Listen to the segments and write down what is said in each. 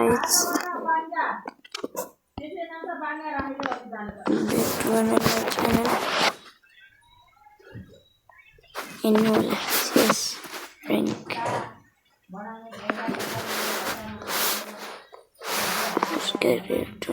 guys. Back to another channel. Annual access rank. Subscribe to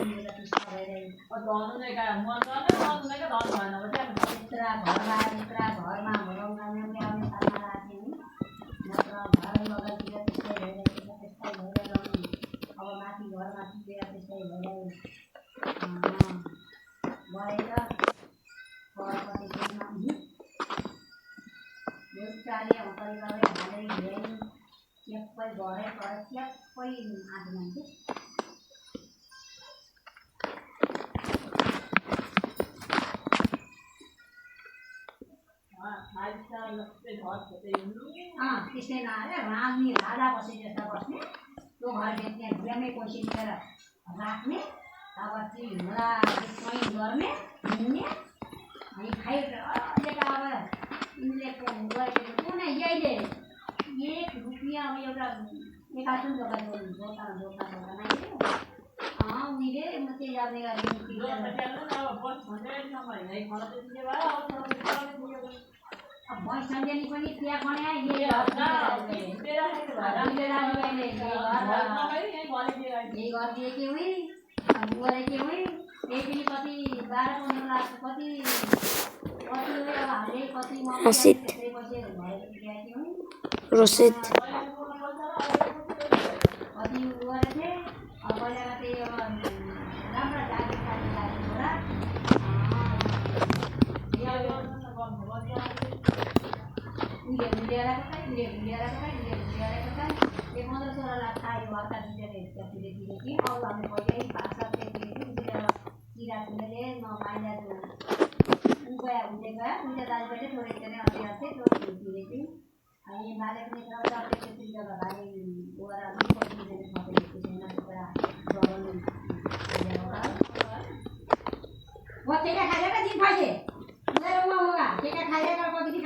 त्यसै नआएर रानी राजा बसे जस्ता बस्ने त्यो घर बेच्ने ढुङ्गामै कोसी लिएर राख्ने अब चाहिँ हुँदा कहीँ गर्ने हिँड्ने अनि खाइरहेका अब यिनले कुनै यहीले 1 रुपियाँ अब एउटा एकासन दोकान आइदियो उनीले म चाहिँ जाने भैँसनी पनि त्यहाँ खने गरिदिए के हुँ गरे के हुँ यही पनि कति 12-15 लाख कति हामीले कति Asit Rosit कति गरेको थिएँ अब पहिला चाहिँ अब राम्रो जाति छोरा India ये 15-16 लाख था ये वार्ता धीरे और हमें पहले ही 5 साल से कीड़ा मिले न मायना जो उनका उनके दाल बैठे थोड़े इतने आते तो धीरे ये माले अपने तरफ से किसी जगह भाई वो वाला भी कोई नहीं खाते किसी ना पूरा डॉलर में वो क्या खाएगा दिन खाए उधर हुआ होगा क्या खाएगा कभी दिन